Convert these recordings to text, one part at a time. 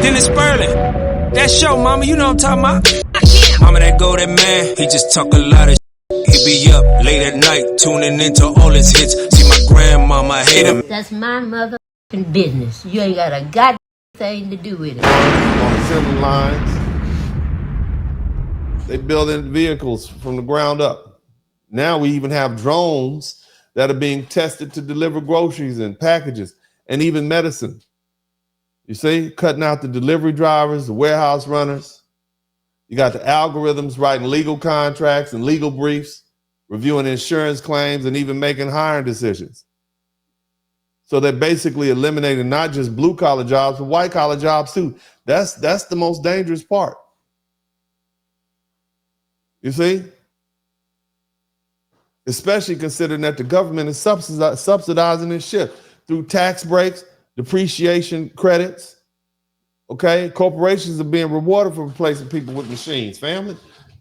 Then it's Spurling. That show, mama, you know what I'm talking about. Mama, that go, that man, he just talk a lot of shit. He be up late at night, tuning into all his hits. See my grandmama hate him. That's my motherfucking business. You ain't got a goddamn thing to do with it. On assembly lines, they building vehicles from the ground up. Now we even have drones that are being tested to deliver groceries and packages and even medicine. You see, cutting out the delivery drivers, the warehouse runners. You got the algorithms writing legal contracts and legal briefs, reviewing insurance claims, and even making hiring decisions. So they're basically eliminating not just blue collar jobs, but white collar jobs too. That's the most dangerous part. You see? Especially considering that the government is subsidizing this shit through tax breaks, depreciation credits. Okay, corporations are being rewarded for replacing people with machines. Family,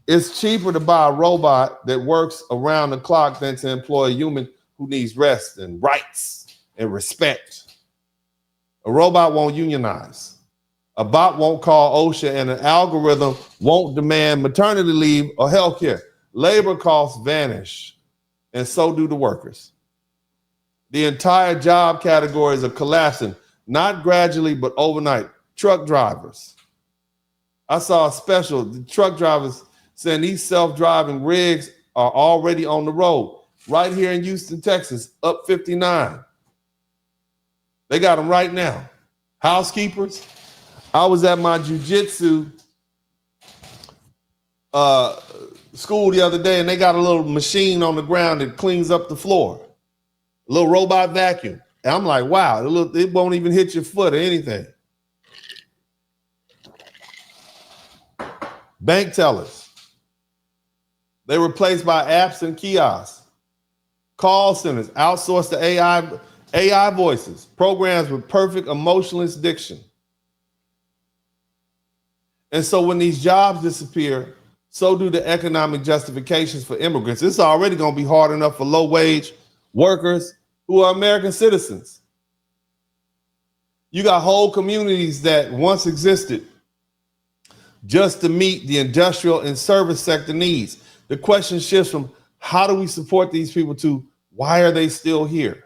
it's cheaper to buy a robot that works around the clock than to employ a human who needs rest and rights and respect. A robot won't unionize. A bot won't call OSHA, and an algorithm won't demand maternity leave or health care. Labor costs vanish, and so do the workers. The entire job categories are collapsing, not gradually, but overnight. Truck drivers. I saw a special, the truck drivers saying these self-driving rigs are already on the road. Right here in Houston, Texas, up 59. They got them right now. Housekeepers. I was at my jiu-jitsu school the other day, and they got a little machine on the ground that cleans up the floor. A little robot vacuum. And I'm like, wow, it won't even hit your foot or anything. Bank tellers. They replaced by apps and kiosks. Call centers outsourced to AI voices, programs with perfect emotionless diction. And so when these jobs disappear, so do the economic justifications for immigrants. It's already going to be hard enough for low-wage workers who are American citizens. You got whole communities that once existed just to meet the industrial and service sector needs. The question shifts from how do we support these people to why are they still here?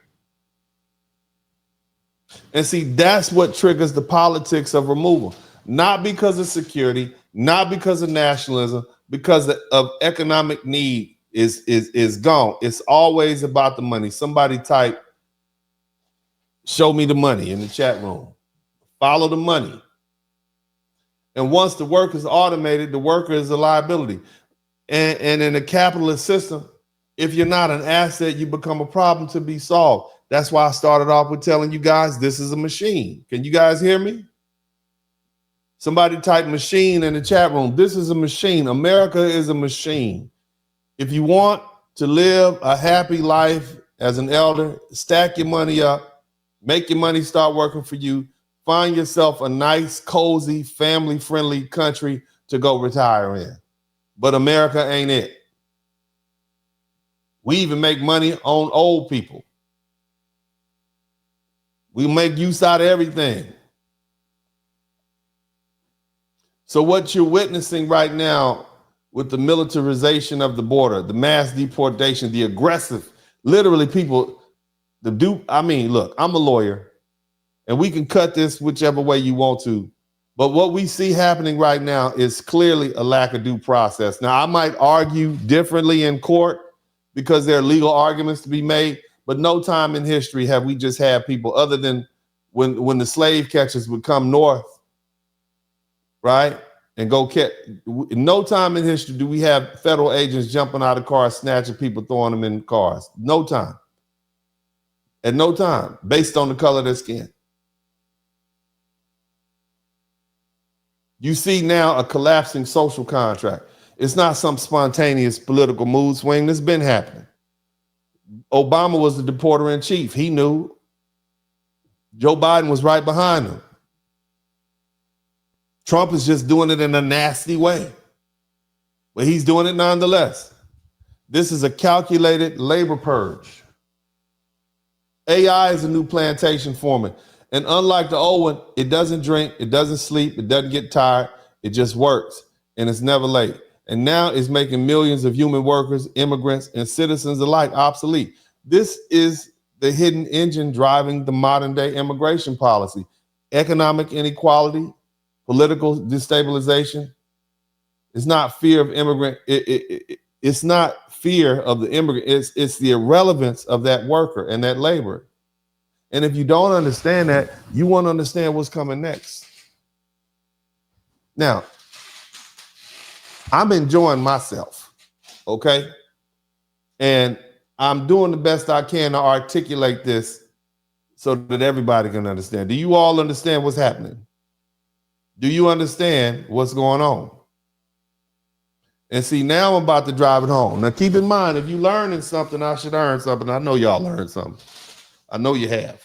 And see, that's what triggers the politics of removal. Not because of security, not because of nationalism, because of economic need is gone. It's always about the money. Somebody type, show me the money in the chat room. Follow the money. And once the work is automated, the worker is a liability. And in a capitalist system, if you're not an asset, you become a problem to be solved. That's why I started off with telling you guys this is a machine. Can you guys hear me? Somebody type machine in the chat room. This is a machine. America is a machine. If you want to live a happy life as an elder, stack your money up, make your money start working for you. Find yourself a nice, cozy, family-friendly country to go retire in. But America ain't it. We even make money on old people. We make use out of everything. So what you're witnessing right now with the militarization of the border, the mass deportation, the aggressive, literally people, look, I'm a lawyer. And we can cut this whichever way you want to. But what we see happening right now is clearly a lack of due process. Now, I might argue differently in court because there are legal arguments to be made, but no time in history have we just had people other than when the slave catchers would come north, right? And go catch. No time in history do we have federal agents jumping out of cars, snatching people, throwing them in cars. No time. At no time, based on the color of their skin. You see now a collapsing social contract. It's not some spontaneous political mood swing that's been happening. Obama was the deporter in chief. He knew. Joe Biden was right behind him. Trump is just doing it in a nasty way, but he's doing it nonetheless. This is a calculated labor purge. AI is a new plantation foreman. And unlike the old one, it doesn't drink, it doesn't sleep, it doesn't get tired, it just works, and it's never late. And now it's making millions of human workers, immigrants, and citizens alike obsolete. This is the hidden engine driving the modern day immigration policy. Economic inequality, political destabilization. It's not fear of immigrant. It's not fear of the immigrant. It's the irrelevance of that worker and that laborer. And if you don't understand that, you won't understand what's coming next. Now, I'm enjoying myself, okay? And I'm doing the best I can to articulate this so that everybody can understand. Do you all understand what's happening? Do you understand what's going on? And see, now I'm about to drive it home. Now, keep in mind, if you're learning something, I should earn something. I know y'all learned something. I know you have.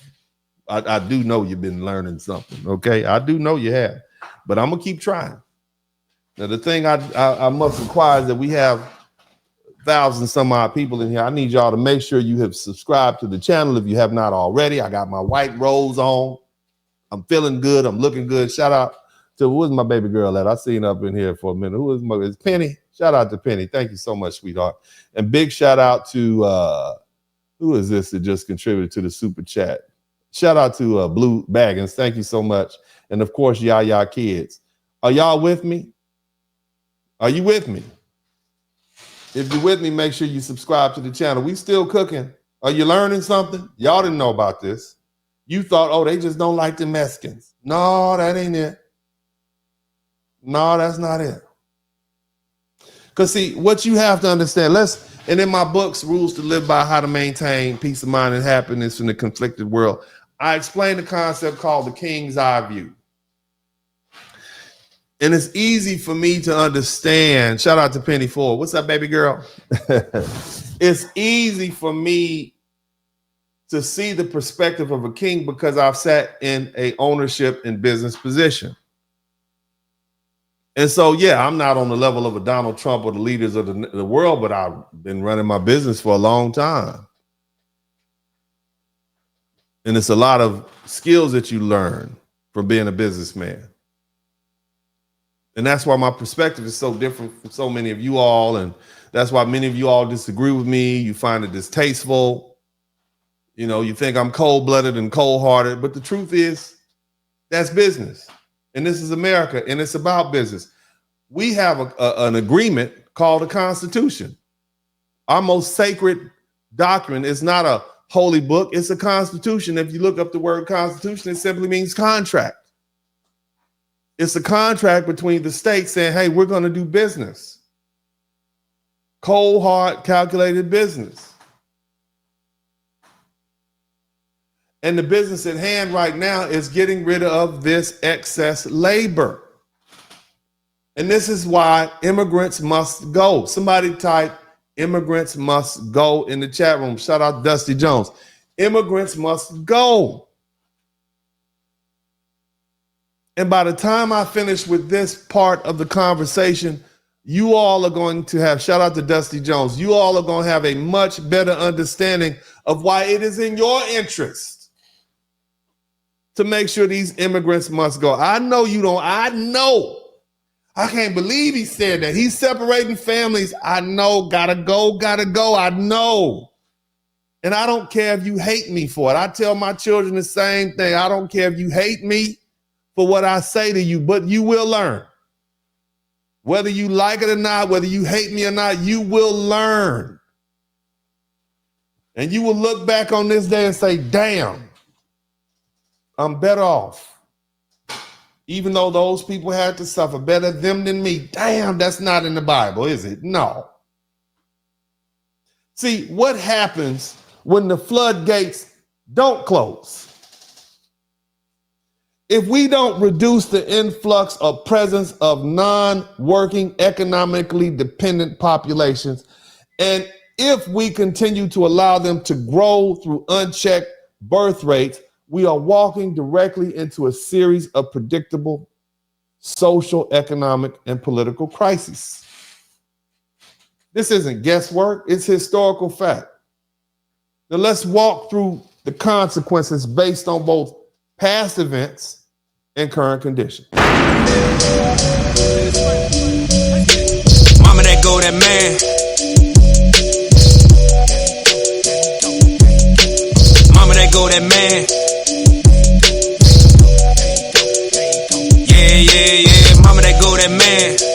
I do know you've been learning something, okay? I do know you have. But I'm going to keep trying. Now, the thing I must require is that we have thousands some odd people in here. I need y'all to make sure you have subscribed to the channel if you have not already. I got my white rose on. I'm feeling good. I'm looking good. Shout out to, who is my baby girl at? I seen her up in here for a minute. It's Penny. Shout out to Penny. Thank you so much, sweetheart. And big shout out to, who is this that just contributed to the super chat? Shout out to Blue Baggins. Thank you so much. And of course, y'all kids. Are y'all with me? Are you with me? If you're with me, make sure you subscribe to the channel. We still cooking. Are you learning something? Y'all didn't know about this. You thought, oh, they just don't like the Mexicans. No, that ain't it. No, that's not it. Because see, what you have to understand, and in my books, Rules to Live By, How to Maintain Peace of Mind and Happiness in a Conflicted World, I explain the concept called the King's Eye View. And it's easy for me to understand. Shout out to Penny Ford. What's up, baby girl? It's easy for me to see the perspective of a king because I've sat in a ownership and business position. And so, yeah, I'm not on the level of a Donald Trump or the leaders of the world, but I've been running my business for a long time. And it's a lot of skills that you learn from being a businessman. And that's why my perspective is so different from so many of you all. And that's why many of you all disagree with me. You find it distasteful. You know, you think I'm cold-blooded and cold-hearted. But the truth is, that's business. And this is America, and it's about business. We have an agreement called a Constitution. Our most sacred document is not a holy book. It's a Constitution. If you look up the word Constitution, it simply means contract. It's a contract between the states saying, hey, we're going to do business. Cold, hard, calculated business. And the business at hand right now is getting rid of this excess labor. And this is why immigrants must go. Somebody type immigrants must go in the chat room. Shout out Dusty Jones. Immigrants must go. And by the time I finish with this part of the conversation, you all are going to have, shout out to Dusty Jones, you all are going to have a much better understanding of why it is in your interest to make sure these immigrants must go. I know you don't, I know. I can't believe he said that. He's separating families. I know, gotta go, I know. And I don't care if you hate me for it. I tell my children the same thing. I don't care if you hate me for what I say to you, but you will learn. Whether you like it or not, whether you hate me or not, you will learn. And you will look back on this day and say, damn, I'm better off. Even though those people had to suffer, better them than me. Damn, that's not in the Bible, is it? No. See, what happens when the floodgates don't close? If we don't reduce the influx or presence of non-working, economically dependent populations, and if we continue to allow them to grow through unchecked birth rates, we are walking directly into a series of predictable social, economic, and political crises. This isn't guesswork, it's historical fact. Now let's walk through the consequences based on both past events, and current conditions. Mama, that go that man. Mama, that go that man. Yeah, yeah, yeah. Mama, that go that man.